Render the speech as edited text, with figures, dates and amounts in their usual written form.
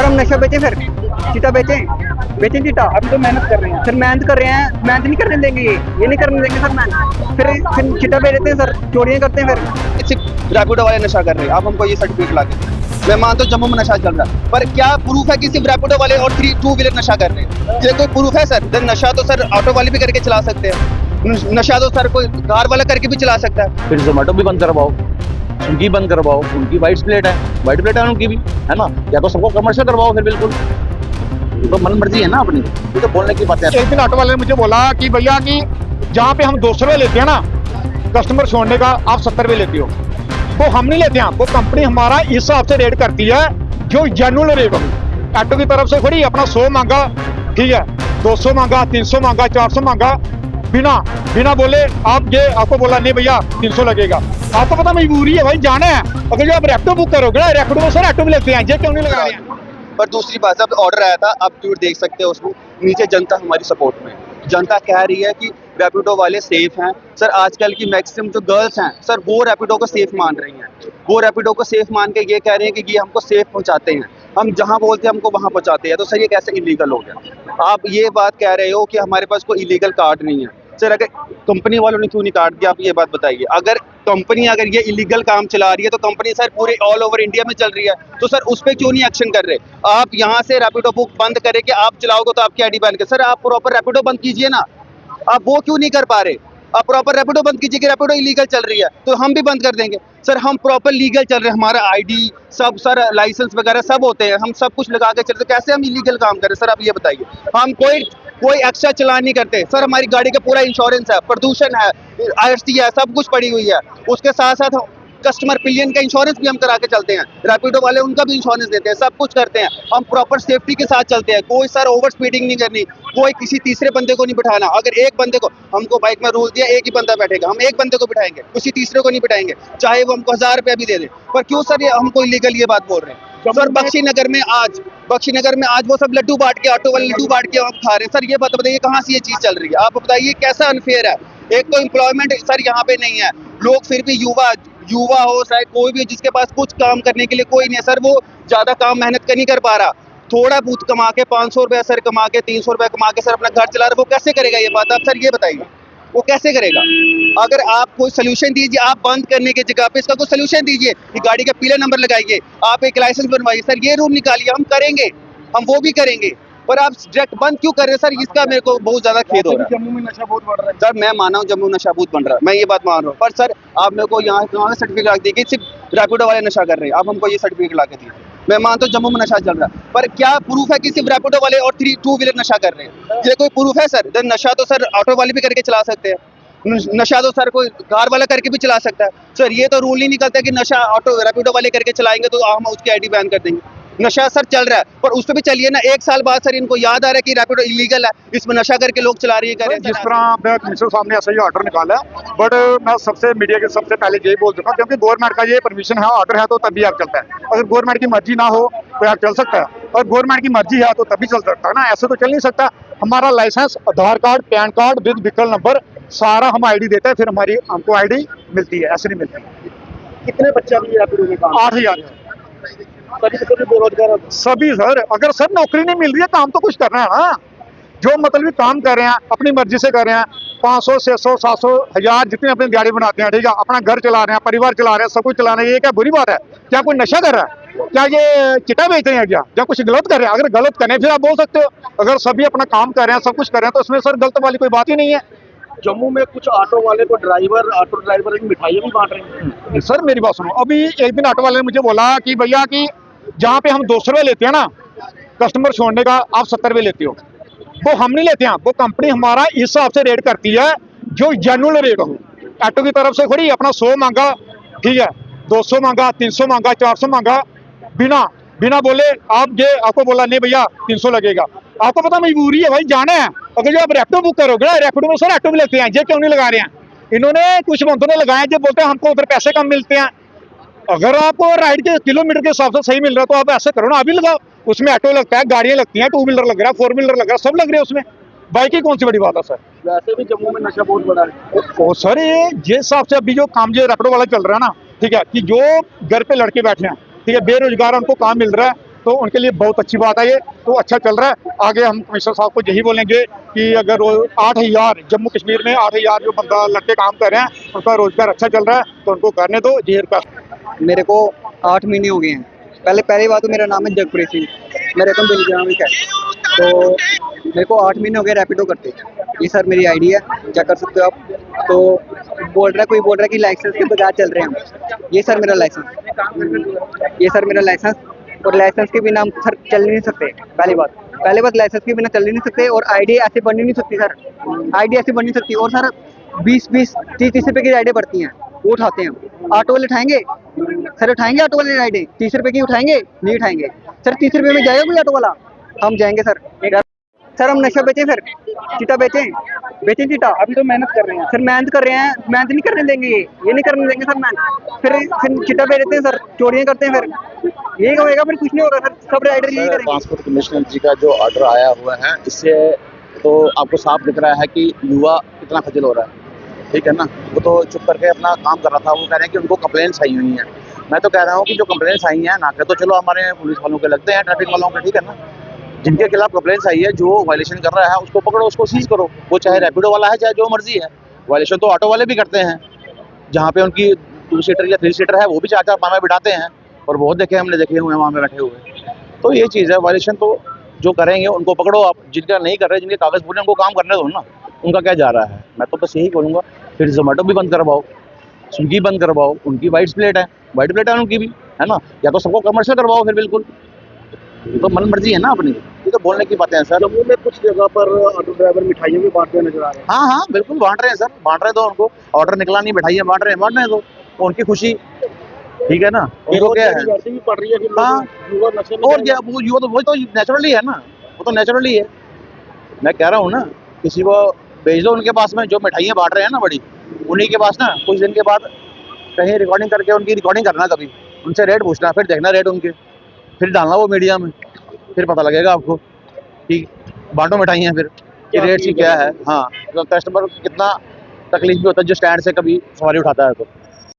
हम नशा बेचें चिट्टा बेचें चिट्टा। अभी तो मेहनत कर रहे हैं। सर मेहनत कर रहे हैं, मेहनत नहीं करने देंगे, ये नहीं करने देंगे सर मेहनत। फिर चिट्टा बेच देते हैं सर, चोरियां करते हैं फिर। सिर्फ रैपिडो वाले नशा कर रहे हैं, आप हमको ये सर्टिफिकेट ला के। मैं मानता हूँ जम्मू में नशा चल रहा है, पर क्या प्रूफ है कि सिर्फ रैपिडो वाले और 2 व्हीलर नशा कर रहे हैं? ये कोई प्रूफ है सर? नशा तो सर ऑटो वाले भी करके चला सकते हैं, नशा तो सर कोई कार वाला करके भी चला सकता है। फिर जोमेटो भी बंद करवाओ, उनकी बंद करवाओ, उनकी वाइट प्लेट है उनकी भी, है ना? या तो सबको कमर्शियल करवाओ फिर, बिल्कुल तो मन मर्जी है ना अपनी, ये तो बोलने की बात है। एक दिन ऑटो वाले ने मुझे बोला कि भैया कि जहाँ पे हम 200 रुपये लेते हैं ना कस्टमर छोड़ने का, आप 70 रुपये लेते हो। वो हम नहीं लेते हैं, वो कंपनी हमारा इस हिसाब से रेट करती है जो जेन्युइन रेट हो। ऑटो की तरफ से थोड़ी अपना 100 मांगा, ठीक है, 200 मांगा, 300 मांगा, 400 मांगा, बिना बोले आप ये आपको बोला नहीं भैया 300 लगेगा। आपको पता मजबूरी है भाई, जाना है। अगर जो आप रैपिडो बुक करोगे ना, रैपिडो में सर ऑटो भी लेते हैं, ये क्यों नहीं लगा रहे हैं? पर दूसरी बात, जब ऑर्डर आया था, आप जो देख सकते हो उसमें नीचे जनता हमारी सपोर्ट में है। जनता कह रही है कि रैपिडो वाले सेफ हैं सर। आजकल की मैक्सिमम जो गर्ल्स हैं सर, वो रैपिडो को सेफ मान रही हैं। वो रैपिडो को सेफ मान के ये कह रहे हैं कि ये हमको सेफ पहुंचाते हैं, हम जहां बोलते हैं हमको वहां पहुंचाते हैं। तो सर ये कैसे इलीगल हो गया? आप ये बात कह रहे हो कि हमारे पास कोई इलीगल कार्ड नहीं है। सर अगर कंपनी वालों ने क्यों नहीं काट दिया, आप ये बात बताइए। अगर कंपनी अगर ये इलीगल काम चला रही है तो कंपनी सर पूरे ऑल ओवर इंडिया में चल रही है, तो सर उस पर क्यों नहीं एक्शन कर रहे? आप यहाँ से रैपिडो बुक बंद करे कि आप चलाओगे तो आपकी आईडी बैन कर। सर आप प्रॉपर रैपिडो बंद कीजिए ना, आप वो क्यों नहीं कर पा रहे? आप प्रॉपर रैपिडो बंद कीजिए कि रैपिडो इलीगल चल रही है तो हम भी बंद कर देंगे। सर हम प्रॉपर लीगल चल रहे हैं, हमारा आईडी सब सर लाइसेंस वगैरह सब होते हैं, हम सब कुछ लगा के चलते, कैसे हम इलीगल काम करें? सर आप ये बताइए। हम कोई एक्स्ट्रा चलान नहीं करते सर, हमारी गाड़ी का पूरा इंश्योरेंस है, प्रदूषण है, आरसी है, सब कुछ पड़ी हुई है। उसके साथ साथ कस्टमर पिलियन का इंश्योरेंस भी हम करा के चलते हैं, रैपिडो वाले उनका भी इंश्योरेंस देते हैं, सब कुछ करते हैं। हम प्रॉपर सेफ्टी के साथ चलते हैं, कोई सर ओवर स्पीडिंग नहीं करनी, कोई किसी तीसरे बंदे को नहीं बिठाना। अगर एक बंदे को, हमको बाइक में रूल दिया एक ही बंदा बैठेगा, हम एक बंदे को बिठाएंगे, किसी तीसरे को नहीं बिठाएंगे, चाहे वो हमको 1000 रुपया भी दे दे। पर क्यों सर ये हमको इलीगल ये बात बोल रहे हैं? सर बख्शी नगर में आज वो सब लड्डू बांट के, ऑटो वाले लड्डू बांट के हम खा रहे हैं। सर ये बात बताइए कहाँ से ये चीज चल रही है? आप बताइए कैसा अनफेयर है? एक तो एम्प्लॉयमेंट सर यहाँ पे नहीं है, लोग फिर भी युवा हो चाहे कोई भी, जिसके पास कुछ काम करने के लिए कोई नहीं है सर, वो ज्यादा काम मेहनत कर नहीं कर पा रहा। थोड़ा बहुत कमा के 500 रुपया सर कमा के 300 रुपया कमा के सर अपना घर चला रहा है, वो कैसे करेगा? ये बात आप सर ये बताइए, वो कैसे करेगा? अगर आप कोई सोल्यूशन दीजिए, आप बंद करने की जगह पे इसका कोई सोल्यूशन दीजिए कि गाड़ी का पीला नंबर लगाइए, आप एक लाइसेंस बनवाइए। सर ये रूल निकालिए, हम करेंगे, हम वो भी करेंगे, पर आप डायरेक्ट बंद क्यों कर रहे हैं? सर इसका मेरे को बहुत ज्यादा खेद हो रहा है। जम्मू में नशा बहुत बढ़ रहा है सर मैं माना हूँ जम्मू नशा बहुत बन रहा है, मैं ये बात मान रहा हूँ, पर सर आप मेरे को यहाँ सर्टिफिकेट रख दिए कि सिर्फ रैपिडो वाले नशा कर रहे हैं, आप हमको ये सर्टिफिकेट ला के दिए। मैं मानता हूँ जम्मू में नशा चल रहा है, पर क्या प्रूफ है कि सिर्फ रैपिडो वाले और 2 व्हीलर नशा कर रहे हैं? ये कोई प्रूफ है सर? नशा तो सर ऑटो वाले भी करके चला सकते हैं, नशा तो सर कोई कार वाला करके भी चला सकता है। सर ये तो रूल ही निकलता है कि नशा ऑटो रैपिडो वाले करके चलाएंगे तो हम उसकी आईडी बैन कर देंगे। नशा सर चल रहा है, पर उस पर भी चलिए ना। 1 साल बाद सर इनको याद आ रहा है कि रैपिडो इलीगल है, इसमें नशा करके लोग चला रही है। जिस तरह मैं कमिश्नर साहब ने ऐसा ही ऑर्डर निकाला है, बट मैं सबसे मीडिया के सबसे पहले यही बोल चुका हूँ, क्योंकि गवर्नमेंट का ये परमिशन है, ऑर्डर है तो तभी आप चलता है। अगर गवर्नमेंट की मर्जी ना हो तो आप चल सकता है, और गवर्नमेंट की मर्जी है तो तभी चल सकता है ना, ऐसे तो चल नहीं सकता। हमारा license, Aadhaar card, PAN card with vehicle number सारा हम आईडी देते हैं, फिर हमारी हमको आईडी मिलती है, ऐसे नहीं मिलती। कितने बच्चा भी रैपिडो में काम? 8000 सभी बेरोजगार। सभी सर, अगर सर नौकरी नहीं मिल रही है, काम तो कुछ करना है ना। जो मतलब काम कर रहे हैं अपनी मर्जी से कर रहे हैं, 500 600 700 1000 जितने अपनी गाड़ी बनाते हैं, ठीक है, अपना घर चला रहे हैं, परिवार चला रहे हैं, सब कुछ चला रहे हैं, ये क्या बुरी बात है? क्या कोई नशा कर रहा है? क्या ये चिट्टा बेच रहे हैं? क्या कुछ गलत कर रहे हैं? अगर गलत करें फिर आप बोल सकते हो। अगर सभी अपना काम कर रहे हैं, सब कुछ कर रहे हैं, तो उसमें सर गलत वाली कोई बात ही नहीं है। जम्मू में कुछ ऑटो वाले को ऑटो ड्राइवर मिठाइयाँ भी बांट रहे हैं। सर मेरी बात सुनो, अभी एक दिन ऑटो वाले ने मुझे बोला कि भैया कि जहाँ पे हम 200 रुपये लेते हैं ना कस्टमर छोड़ने का, आप 70 रुपये लेते हो। वो हम नहीं लेते हैं, वो कंपनी हमारा इस हिसाब से रेट करती है जो जेन्युइन रेट हो। ऑटो की तरफ से थोड़ी अपना 100 मांगा, ठीक है, 200 मांगा, 300 मांगा, 400 मांगा, बिना बोले आप ये आपको बोला नहीं भैया 300 लगेगा। आपको पता मजबूरी है भाई, जाना है। अगर जो आप रैपिडो बुक करोगे ना, रैपिडो में सर ऑटो भी लेते हैं, ये क्यों नहीं लगा रहे हैं? इन्होंने कुछ बंदों ने लगाए जो बोलते हैं हमको उधर पैसे कम मिलते हैं। अगर आपको राइड के किलोमीटर के हिसाब से सही मिल रहा है तो आप ऐसे करो ना, अभी लगाओ। उसमें ऑटो लगता है, गाड़ियां लगती हैं, 2 व्हीलर लग रहा है, 4 व्हीलर लग रहा है, सब लग रहे हैं उसमें। बाइक की कौन सी बड़ी बात है सर? वैसे भी जम्मू में नशा बहुत बड़ा है। सर ये हिसाब से अभी जो काम जो रैपिडो वाला चल रहा है ना, ठीक है, कि जो घर पे लड़के बैठे हैं, ठीक है, बेरोजगार, उनको काम मिल रहा है, तो उनके लिए बहुत अच्छी बात है ये, तो अच्छा चल रहा है। आगे हम कमिश्नर साहब को यही बोलेंगे कि अगर 8,000 जम्मू कश्मीर में 8,000 जो बंदा लड़के काम कर रहे हैं उनका रोजगार अच्छा चल रहा है तो उनको करने दो। ये रिक्वेस्ट। मेरे को 8 महीने हो गए हैं। पहली बात तो मेरा नाम है जगप्रीत सिंह, मैं रहता हूँ बेलगाम में। तो मेरे को 8 महीने हो गए रैपिडो करते। ये सर मेरी आईडी है, चेक कर सकते हो आप। तो कोई बोल रहा है कि लाइसेंस के बगैर चल रहे हैं हम। ये सर मेरा लाइसेंस, और लाइसेंस के बिना हम सर चल नहीं सकते। पहली बात लाइसेंस के बिना चल ही नहीं सकते, और आईडी ऐसे बन ही नहीं सकती सर। आईडी ऐसे बन नहीं सकती। और सर 20-20, 30-30 रुपए की राइडें बढ़ती हैं, वो उठाते हैं। ऑटो वाले उठाएंगे सर, उठाएंगे ऑटो वाले राइडें 30 रुपए की उठाएंगे? नहीं उठाएंगे सर। 30 रुपए में जाएगा कोई ऑटो वाला? हम जाएंगे सर। सर हम नशा बेचें सर, चिटा बेचें चिटा। अभी तो मेहनत कर रहे हैं। सर मेहनत कर रहे हैं, मेहनत नहीं करने देंगे। ये नहीं करने देंगे सर मेहनत। फिर चिटा बेच देते हैं सर, चोरियां करते हैं। फिर यही होएगा, फिर कुछ नहीं होगा सर। सब राइडर यही करेंगे। ट्रांसपोर्ट कमिश्नर जी का जो ऑर्डर आया हुआ है, इससे तो आपको साफ दिख रहा है कि युवा कितना खजल हो रहा है। ठीक है ना, वो तो चुप करके अपना काम कर रहा था। वो कह रहे हैं कि उनको कंप्लेंट्स आई हुई हैं। मैं तो कह रहा हूँ कि जो कंप्लेंट्स आई हैं ना, तो चलो हमारे पुलिस वालों के लगते हैं, ट्रैफिक वालों के, ठीक है ना। जिनके खिलाफ कंप्लेंट्स आई है, जो वायलेशन कर रहा है उसको पकड़ो, उसको सीज करो। वो चाहे रैपिडो वाला है, चाहे जो मर्जी है। वायलेशन तो ऑटो वाले भी करते हैं, जहाँ पे उनकी 2 सीटर या 3 सीटर है, वो भी 4-4 पाना बिठाते हैं। और बहुत हमने देखे हुए हैं वहाँ पे बैठे हुए। तो ये चीज़ है, वायलेशन तो जो करेंगे उनको पकड़ो आप। जिनका नहीं कर रहे, जिनके कागज पूरे, उनको काम करने दो ना। उनका क्या जा रहा है। मैं तो बस यही बोलूँगा, फिर जोमेटो भी बंद करवाओ, स्विगी बंद करवाओ। उनकी वाइट प्लेट है उनकी भी, है ना। या तो सबको कमर्शियल करवाओ फिर, बिल्कुल। ये तो मन मर्जी है ना अपनी। ये तो बोलने की बातें हैं सर। जम्मू में कुछ जगह पर ऑटो ड्राइवर मिठाइयाँ भी बांटते नजर आ रहे हैं। हाँ, बिल्कुल बांट रहे हैं सर, बांट रहे दो उनको। ऑर्डर निकला नहीं, मिठाइयाँ बांटने दो, उनकी खुशी। ठीक है ना, उनको क्या है। वैसे भी पड़ रही है कि हाँ, युवा नशे में और क्या, वो युवा तो वही तो नेचुरली है ना, वो तो नेचुरली है। मैं कह रहा हूँ ना, किसी को भेज दो उनके पास में, जो मिठाइयाँ बांट रहे हैं ना बड़ी, उन्हीं के पास ना कुछ दिन के बाद कहीं रिकॉर्डिंग करके उनकी रिकॉर्डिंग करना, कभी उनसे रेट पूछना, फिर देखना रेट उनके, फिर डालना वो मीडिया में, फिर पता लगेगा आपको कि बांटो मिठाइयाँ फिर कि रेट की क्या है। हाँ, तो कस्टमर को कितना तकलीफ भी होता है जो स्टैंड से कभी सवारी उठाता है तो।